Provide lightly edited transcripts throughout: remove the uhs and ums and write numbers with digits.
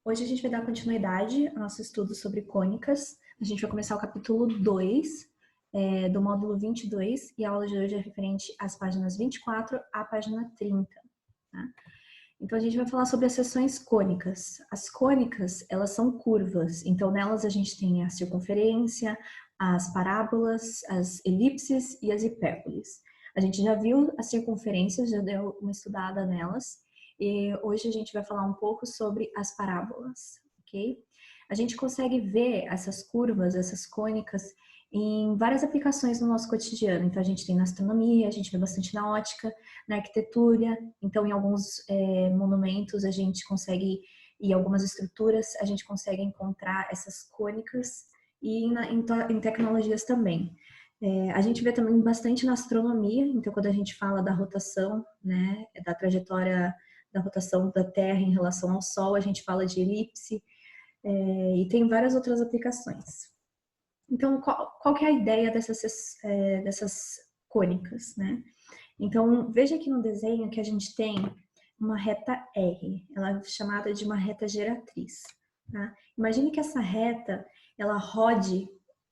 Hoje a gente vai dar continuidade ao nosso estudo sobre cônicas. A gente vai começar o capítulo 2 do módulo 22 e a aula de hoje é referente às páginas 24 à página 30. Tá? Então a gente vai falar sobre as seções cônicas. As cônicas, elas são curvas, então nelas a gente tem a circunferência, as parábolas, as elipses e as hipérboles. A gente já viu as circunferências, já deu uma estudada nelas. E hoje a gente vai falar um pouco sobre as parábolas, ok? A gente consegue ver essas curvas, essas cônicas, em várias aplicações no nosso cotidiano. Então, a gente tem na astronomia, a gente vê bastante na ótica, na arquitetura. Então, em alguns monumentos, a gente consegue, e algumas estruturas, a gente consegue encontrar essas cônicas e em tecnologias também. A gente vê também bastante na astronomia. Então, quando a gente fala da rotação, né, da trajetória da rotação da Terra em relação ao Sol, a gente fala de elipse, e tem várias outras aplicações. Então, qual que é a ideia dessas cônicas, né? Então, veja aqui no desenho que a gente tem uma reta R, ela é chamada de uma reta geratriz. Tá? Imagine que essa reta, ela rode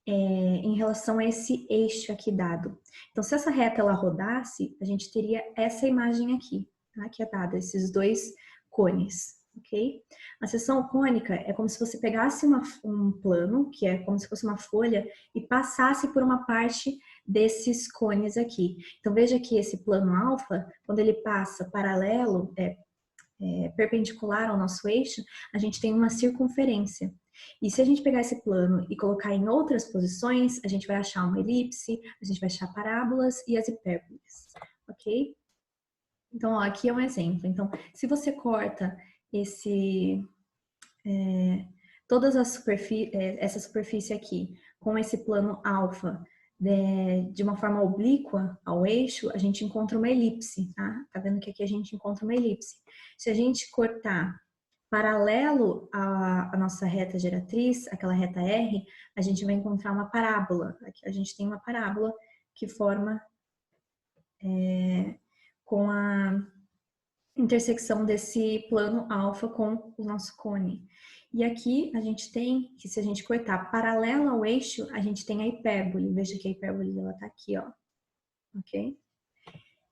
em relação a esse eixo aqui dado. Então, se essa reta ela rodasse, a gente teria essa imagem aqui, tá? Que é dada, esses dois cones, ok? A seção cônica é como se você pegasse um plano, que é como se fosse uma folha, e passasse por uma parte desses cones aqui. Então, veja que esse plano alfa, quando ele passa paralelo, perpendicular ao nosso eixo, a gente tem uma circunferência. E se a gente pegar esse plano e colocar em outras posições, a gente vai achar uma elipse, a gente vai achar parábolas e as hipérboles, ok? Então, ó, aqui é um exemplo. Então, se você corta todas as essa superfície aqui com esse plano alfa de uma forma oblíqua ao eixo, a gente encontra uma elipse, tá? Tá vendo que aqui a gente encontra uma elipse. Se a gente cortar paralelo à nossa reta geratriz, aquela reta R, a gente vai encontrar uma parábola. Aqui a gente tem uma parábola que forma com a intersecção desse plano alfa com o nosso cone. E aqui a gente tem que, se a gente cortar paralelo ao eixo, a gente tem a hipérbole. Veja que a hipérbole ela tá aqui, ó. Ok?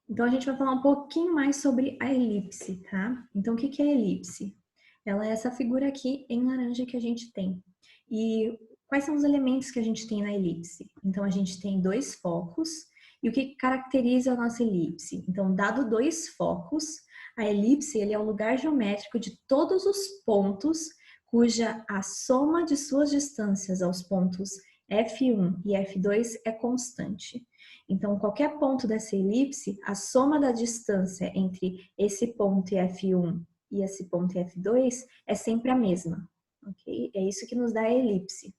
Então a gente vai falar um pouquinho mais sobre a elipse, tá? Então o que é a elipse? Ela é essa figura aqui em laranja que a gente tem. E quais são os elementos que a gente tem na elipse? Então a gente tem dois focos. E o que caracteriza a nossa elipse? Então, dado dois focos, a elipse ele é o lugar geométrico de todos os pontos cuja a soma de suas distâncias aos pontos F1 e F2 é constante. Então, qualquer ponto dessa elipse, a soma da distância entre esse ponto F1 e esse ponto F2 é sempre a mesma. Okay? É isso que nos dá a elipse.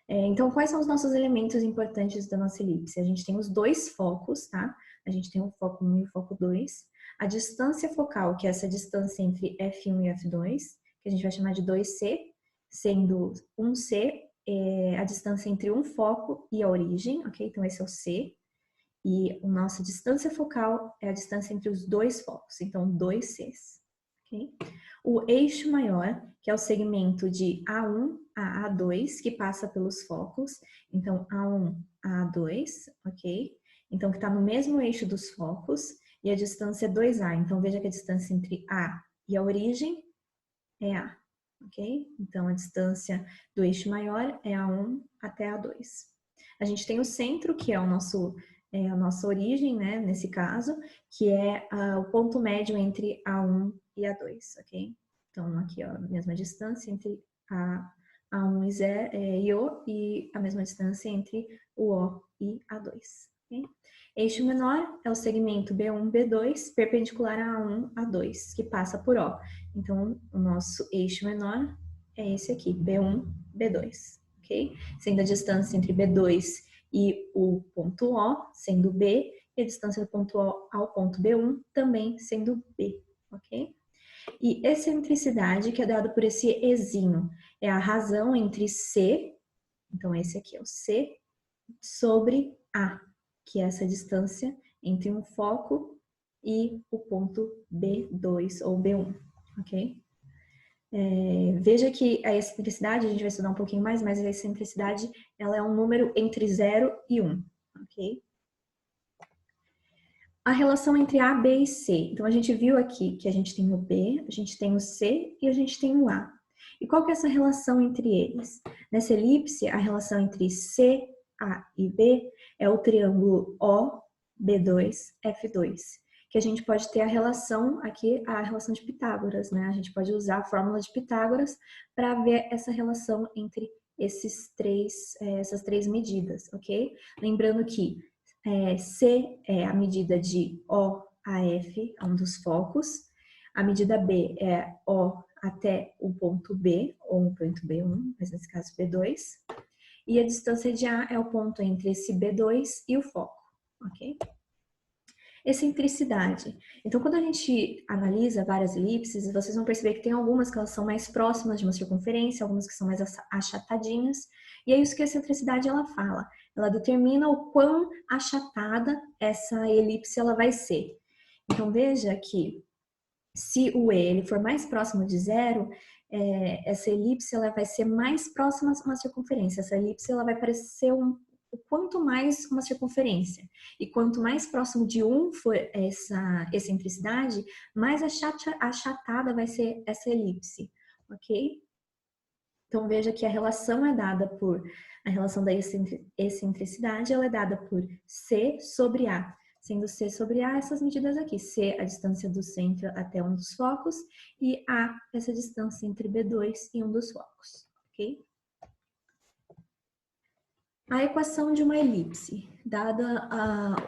Então, quais são os nossos elementos importantes da nossa elipse? A gente tem os dois focos, tá? A gente tem o foco 1 e o foco 2. A distância focal, que é essa distância entre F1 e F2, que a gente vai chamar de 2C, sendo 1C a distância entre um foco e a origem, ok? Então, esse é o C. E a nossa distância focal é a distância entre os dois focos, então 2Cs, ok? O eixo maior, que é o segmento de A1 a A2, que passa pelos focos. Então, A1 a A2, ok? Então, que está no mesmo eixo dos focos. E a distância é 2A. Então, veja que a distância entre A e a origem é A, ok? Então, a distância do eixo maior é A1 até A2. A gente tem o centro, que é a nossa origem, né, nesse caso, que é o ponto médio entre A1 e A2, ok? Então, aqui, ó, a mesma distância entre A1 e O, e a mesma distância entre o O e A2, ok? Eixo menor é o segmento B1, B2, perpendicular a A1, A2, que passa por O. Então, o nosso eixo menor é esse aqui, B1, B2, ok? Sendo a distância entre B2 e o ponto O sendo B, e a distância do ponto O ao ponto B1 também sendo B, ok? E excentricidade, que é dado por esse Ezinho, é a razão entre C, então esse aqui é o C, sobre A, que é essa distância entre um foco e o ponto B2 ou B1, ok? Veja que a excentricidade, a gente vai estudar um pouquinho mais, mas a excentricidade ela é um número entre 0 e 1, ok? A relação entre A, B e C. Então, a gente viu aqui que a gente tem o B, a gente tem o C e a gente tem o A. E qual que é essa relação entre eles? Nessa elipse, a relação entre C, A e B é o triângulo O, B2, F2. Que a gente pode ter a relação aqui, a relação de Pitágoras, né? A gente pode usar a fórmula de Pitágoras para ver essa relação entre essas três medidas, ok? Lembrando que C é a medida de O a F, é um dos focos. A medida B é O até o ponto B, ou o ponto B1, mas nesse caso B2. E a distância de A é o ponto entre esse B2 e o foco, ok? Excentricidade. Então, quando a gente analisa várias elipses, vocês vão perceber que tem algumas que elas são mais próximas de uma circunferência, algumas que são mais achatadinhas. E é isso que a excentricidade ela fala. Ela determina o quão achatada essa elipse ela vai ser. Então, veja que se o E ele for mais próximo de zero, essa elipse ela vai ser mais próxima a uma circunferência. Essa elipse ela vai parecer o quanto mais uma circunferência. E quanto mais próximo de 1 for essa excentricidade, mais achatada vai ser essa elipse, ok? Então veja que a relação é dada por, a relação da excentricidade, ela é dada por C sobre A, sendo C sobre A essas medidas aqui, C a distância do centro até um dos focos e A essa distância entre B2 e um dos focos, ok? A equação de uma elipse, dada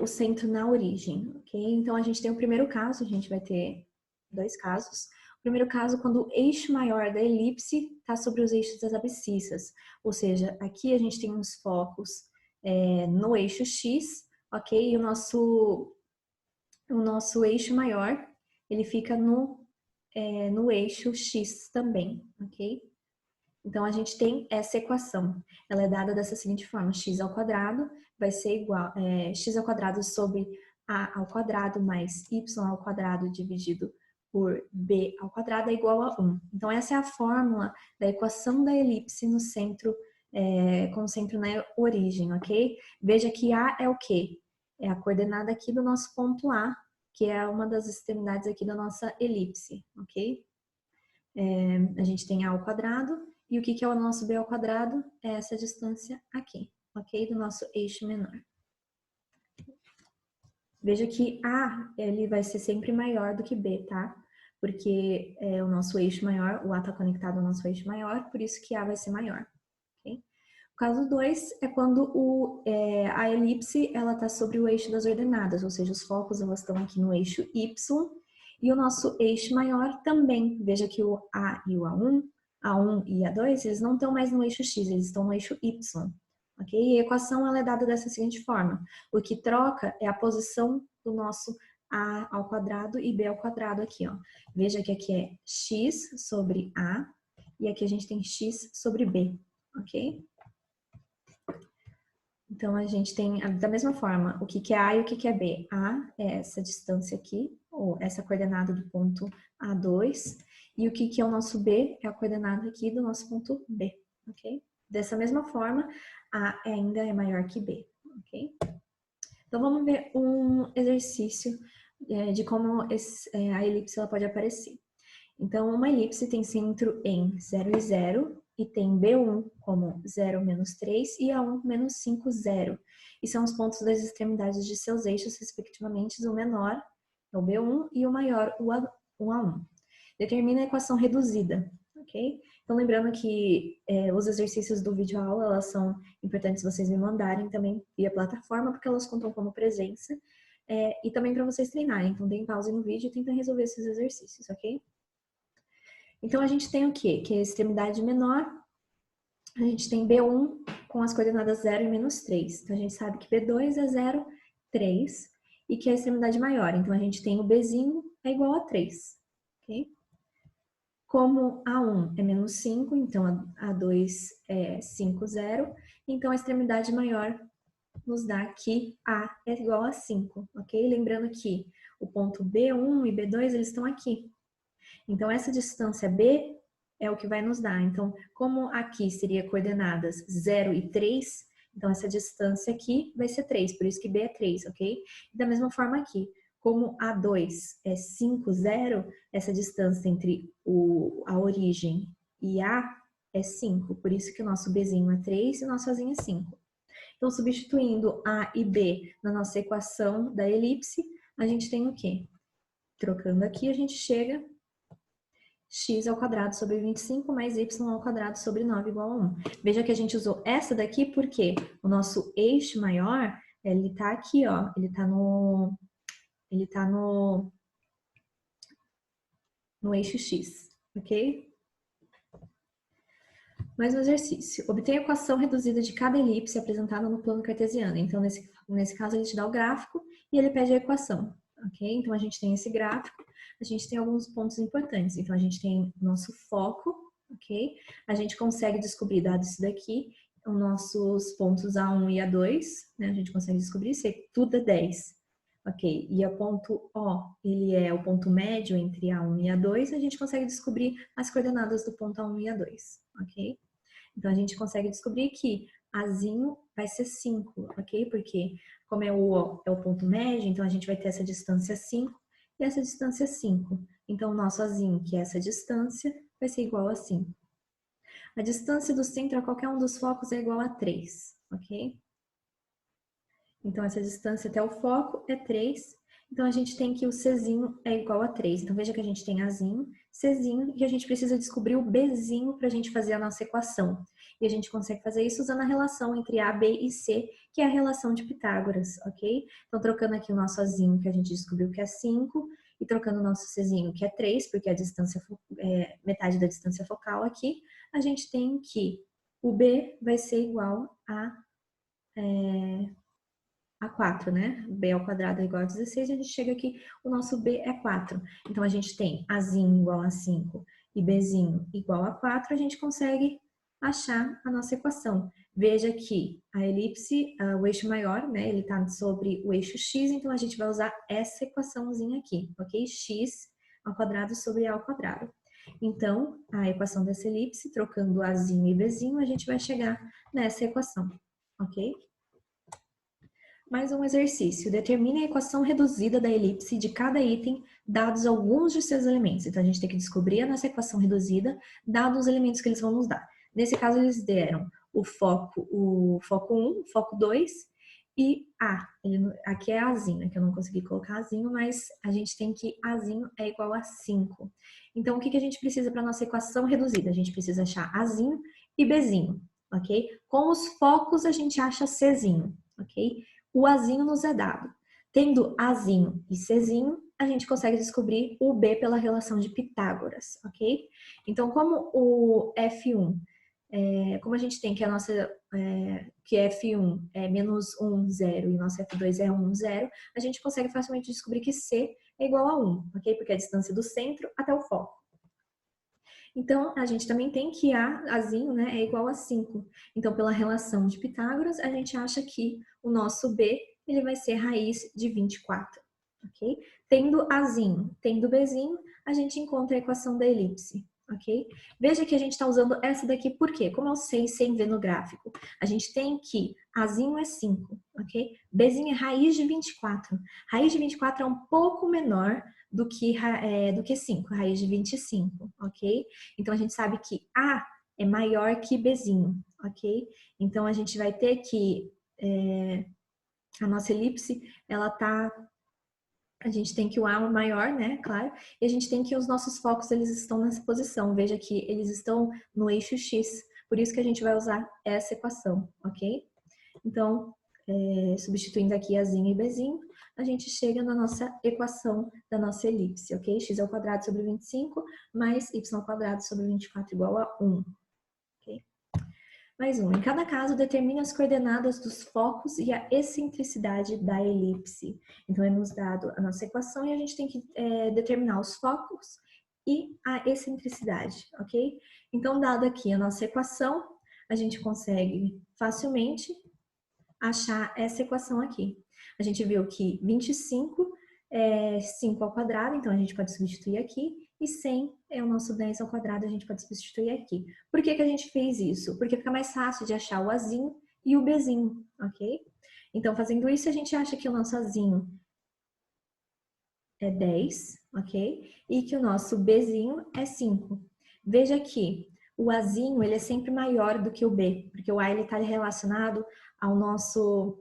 o centro na origem, ok? Então, a gente tem o primeiro caso, a gente vai ter dois casos. O primeiro caso, quando o eixo maior da elipse está sobre os eixos das abscissas, ou seja, aqui a gente tem uns focos no eixo X, ok? E o nosso eixo maior, ele fica no eixo X também, ok? Então, a gente tem essa equação. Ela é dada dessa seguinte forma. X ao quadrado vai ser igual... x ao quadrado sobre a ao quadrado mais y ao quadrado dividido por b ao quadrado é igual a 1. Então, essa é a fórmula da equação da elipse no centro, com o centro na origem, ok? Veja que A é o quê? É a coordenada aqui do nosso ponto A, que é uma das extremidades aqui da nossa elipse, ok? A gente tem A ao quadrado, e o que é o nosso B ao quadrado? É essa distância aqui, ok? Do nosso eixo menor. Veja que A, ele vai ser sempre maior do que B, tá? Porque é o nosso eixo maior, o A está conectado ao nosso eixo maior, por isso que A vai ser maior, ok? O caso 2 é quando a elipse, ela está sobre o eixo das ordenadas, ou seja, os focos, elas estão aqui no eixo Y, e o nosso eixo maior também. Veja que o A e o A1 e A2, eles não estão mais no eixo X, eles estão no eixo Y, ok? E a equação ela é dada dessa seguinte forma. O que troca é a posição do nosso A ao quadrado e B ao quadrado aqui, ó. Veja que aqui é X sobre A e aqui a gente tem X sobre B, ok? Então, a gente tem, da mesma forma, o que é A e o que é B. A é essa distância aqui, ou essa coordenada do ponto A2, e o que é o nosso B é a coordenada aqui do nosso ponto B, ok? Dessa mesma forma, A ainda é maior que B, ok? Então, vamos ver um exercício de como a elipse ela pode aparecer. Então, uma elipse tem centro em 0 e 0, e tem B1 como 0, menos 3, e A1, menos 5, 0. E são os pontos das extremidades de seus eixos, respectivamente, o menor, o B1, e o maior, o A1. Determina a equação reduzida, ok? Então, lembrando que os exercícios do vídeo aula, elas são importantes vocês me mandarem também via plataforma, porque elas contam como presença, e também para vocês treinarem. Então, deem pausa no vídeo e tentem resolver esses exercícios, ok? Então, a gente tem o quê? Que é a extremidade menor, a gente tem B1 com as coordenadas 0 e menos 3. Então, a gente sabe que B2 é 0, 3, e que é a extremidade maior. Então, a gente tem o Bzinho é igual a 3, ok? Como A1 é menos 5, então A2 é 5, 0. Então, a extremidade maior nos dá que A é igual a 5, ok? Lembrando que o ponto B1 e B2, eles estão aqui. Então, essa distância B é o que vai nos dar. Então, como aqui seria coordenadas 0 e 3, então essa distância aqui vai ser 3, por isso que B é 3, ok? Da mesma forma aqui, como A2 é 5, 0, essa distância entre a origem e A é 5, por isso que o nosso Bzinho é 3 e o nosso Azinho é 5. Então, substituindo A e B na nossa equação da elipse, a gente tem o quê? Trocando aqui, a gente chega x ao quadrado sobre 25 mais y ao quadrado sobre 9 igual a 1. Veja que a gente usou essa daqui porque o nosso eixo maior, ele tá aqui, ó, ele tá no eixo x, ok? Mais um exercício. Obtenha a equação reduzida de cada elipse apresentada no plano cartesiano. Então, nesse caso, ele te dá o gráfico e ele pede a equação, ok? Então, a gente tem esse gráfico, a gente tem alguns pontos importantes. Então, a gente tem o nosso foco, ok? A gente consegue descobrir, dado isso daqui, os nossos pontos A1 e A2, né? A gente consegue descobrir se tudo é 10, ok? E o ponto O, ele é o ponto médio entre A1 e A2, a gente consegue descobrir as coordenadas do ponto A1 e A2, ok? Então, a gente consegue descobrir que Azinho vai ser 5, ok? Porque como é o ponto médio, então a gente vai ter essa distância 5 e essa distância 5. Então, o nosso Azinho, que é essa distância, vai ser igual a 5. A distância do centro a qualquer um dos focos é igual a 3, ok? Então, essa distância até o foco é 3. Então, a gente tem que o Czinho é igual a 3. Então, veja que a gente tem Azinho, Czinho, e a gente precisa descobrir o Bzinho para a gente fazer a nossa equação. E a gente consegue fazer isso usando a relação entre A, B e C, que é a relação de Pitágoras, ok? Então, trocando aqui o nosso Azinho, que a gente descobriu que é 5, e trocando o nosso Czinho, que é 3, porque a distância metade da distância focal aqui, a gente tem que o B vai ser igual a 4, né? B ao quadrado é igual a 16, a gente chega aqui, o nosso B é 4. Então, a gente tem Azinho igual a 5 e Bzinho igual a 4, a gente consegue achar a nossa equação. Veja que a elipse, o eixo maior, né? Ele está sobre o eixo x, então a gente vai usar essa equaçãozinha aqui, ok? X ao quadrado sobre A ao quadrado. Então, a equação dessa elipse, trocando Azinho e Bzinho, a gente vai chegar nessa equação, ok? Mais um exercício. Determine a equação reduzida da elipse de cada item, dados alguns de seus elementos. Então, a gente tem que descobrir a nossa equação reduzida, dados os elementos que eles vão nos dar. Nesse caso, eles deram o foco 1, o foco 2 e A. Aqui é Azinho, né, que eu não consegui colocar Azinho, mas a gente tem que Azinho é igual a 5. Então, o que a gente precisa para a nossa equação reduzida? A gente precisa achar Azinho e Bzinho, ok? Com os focos, a gente acha Czinho, ok? O Azinho nos é dado. Tendo Azinho e Czinho, a gente consegue descobrir o B pela relação de Pitágoras, ok? Então, como o F1, como a gente tem que a nossa, que F1 é menos 1, 0 e nosso F2 é 1, 0, a gente consegue facilmente descobrir que C é igual a 1, ok? Porque é a distância do centro até o foco. Então, a gente também tem que Azinho, né, é igual a 5. Então, pela relação de Pitágoras, a gente acha que o nosso B, ele vai ser raiz de 24, ok? Tendo Azinho, tendo Bzinho, a gente encontra a equação da elipse, ok? Veja que a gente está usando essa daqui por quê? Como eu sei sem ver no gráfico, a gente tem que Azinho é 5, ok? Bzinho é raiz de 24. Raiz de 24 é um pouco menor do que 5, raiz de 25, ok? Então, a gente sabe que A é maior que Bzinho, ok? Então, a gente vai ter que a nossa elipse, a gente tem que o A é maior, né, claro, e a gente tem que os nossos focos, eles estão nessa posição. Veja que eles estão no eixo X, por isso que a gente vai usar essa equação, ok? Então, substituindo aqui Azinho e Bzinho, a gente chega na nossa equação da nossa elipse, ok? X ao quadrado sobre 25 mais y ao quadrado sobre 24 igual a 1, ok? Mais um. Em cada caso, determine as coordenadas dos focos e a excentricidade da elipse. Então, é nos dado a nossa equação e a gente tem que determinar os focos e a excentricidade, ok? Então, dado aqui a nossa equação, a gente consegue facilmente achar essa equação aqui. A gente viu que 25 é 5 ao quadrado, então a gente pode substituir aqui, e 100 é o nosso 10 ao quadrado, a gente pode substituir aqui. Por que que a gente fez isso? Porque fica mais fácil de achar o Azinho e o Bzinho, ok? Então, fazendo isso, a gente acha que o nosso Azinho é 10, ok? E que o nosso Bzinho é 5. Veja que o Azinho, ele é sempre maior do que o B, porque o A está relacionado ao nosso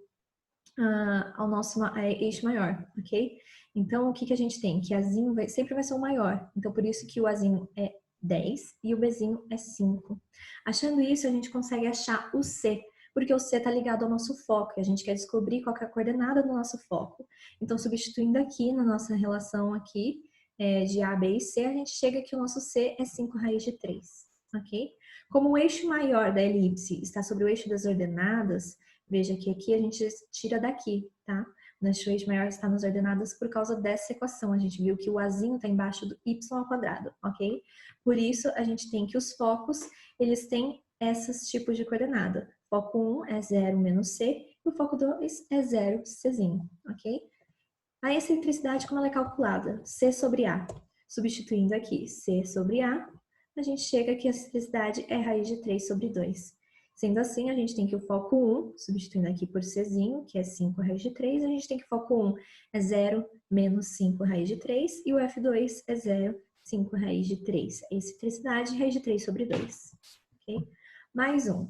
eixo maior, ok? Então, o que a gente tem? Que Azinho sempre vai ser o maior. Então, por isso que o Azinho é 10 e o Bzinho é 5. Achando isso, a gente consegue achar o C, porque o C está ligado ao nosso foco, e a gente quer descobrir qual que é a coordenada do nosso foco. Então, substituindo aqui na nossa relação aqui, de A, B e C, a gente chega que o nosso C é 5 raiz de 3, ok? Como o eixo maior da elipse está sobre o eixo das ordenadas, veja que aqui a gente tira daqui, tá? O nosso eixo maior está nas ordenadas por causa dessa equação. A gente viu que o Azinho está embaixo do y ao quadrado, ok? Por isso, a gente tem que os focos, eles têm esses tipos de coordenada. Foco 1 é 0 menos C, e o foco 2 é 0 Czinho, ok? A excentricidade, como ela é calculada? C sobre A. Substituindo aqui C sobre A, a gente chega que a excentricidade é raiz de 3 sobre 2. Sendo assim, a gente tem que o foco 1, substituindo aqui por Czinho, que é 5 raiz de 3, a gente tem que o foco 1 é 0 menos 5 raiz de 3, e o F2 é 0, 5 raiz de 3. A excentricidade, raiz de 3 sobre 2. Okay? Mais um.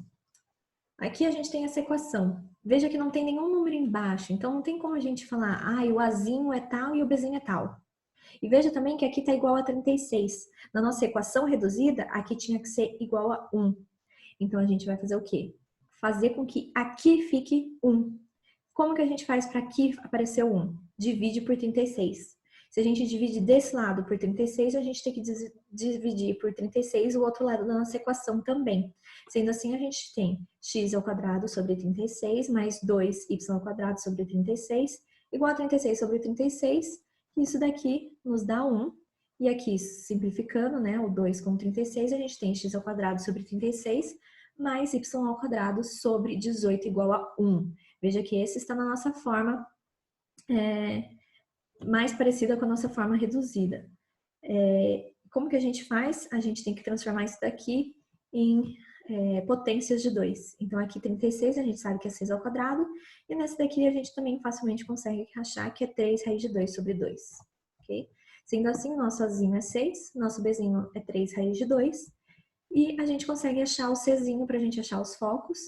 Aqui a gente tem essa equação. Veja que não tem nenhum número embaixo, então não tem como a gente falar, o Azinho é tal e o Bzinho é tal. E veja também que aqui está igual a 36. Na nossa equação reduzida, aqui tinha que ser igual a 1. Então, a gente vai fazer o quê? Fazer com que aqui fique 1. Como que a gente faz para aqui aparecer o 1? Divide por 36. Se a gente divide desse lado por 36, a gente tem que dividir por 36 o outro lado da nossa equação também. Sendo assim, a gente tem x ao quadrado sobre 36 mais 2y ao quadrado sobre 36 igual a 36 sobre 36. Isso daqui nos dá 1. E aqui, simplificando, né, o 2 com 36, a gente tem x ao quadrado sobre 36 mais y ao quadrado sobre 18 igual a 1. Veja que esse está na nossa forma mais parecida com a nossa forma reduzida. Como que a gente faz? A gente tem que transformar isso daqui em potências de 2. Então, aqui 36 a gente sabe que é 6 ao quadrado, e nessa daqui a gente também facilmente consegue achar que é 3 raiz de 2 sobre 2. Ok? Sendo assim, nosso Azinho é 6, nosso Bzinho é 3 raiz de 2, e a gente consegue achar o Czinho para a gente achar os focos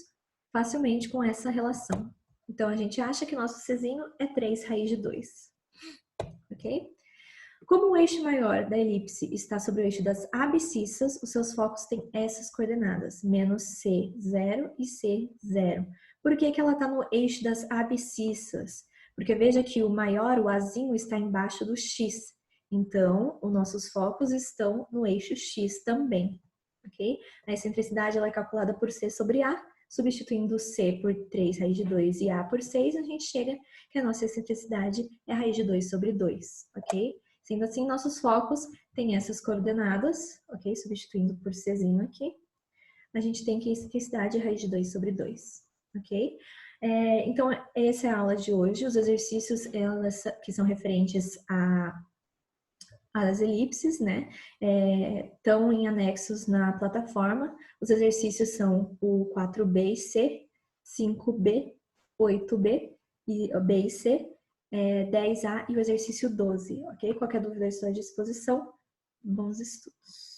facilmente com essa relação. Então, a gente acha que nosso Czinho é 3 raiz de 2. Ok? Como o eixo maior da elipse está sobre o eixo das abscissas, os seus focos têm essas coordenadas, menos C, 0 e C, 0. Por que ela está no eixo das abscissas? Porque veja que o maior, o Azinho, está embaixo do X. Então, os nossos focos estão no eixo X também. Ok? A excentricidade ela é calculada por C sobre A, substituindo C por 3 raiz de 2 e A por 6, a gente chega que a nossa excentricidade é a raiz de 2 sobre 2, ok? Sendo assim, nossos focos têm essas coordenadas, ok? Substituindo por Czinho aqui, a gente tem que a excentricidade é raiz de 2 sobre 2, ok? Então, essa é a aula de hoje. Os exercícios que são referentes às elipses, né? Estão em anexos na plataforma. Os exercícios são o 4B e C, 5B, 8B, B e C, 10A e o exercício 12, ok? Qualquer dúvida, estou à disposição. Bons estudos!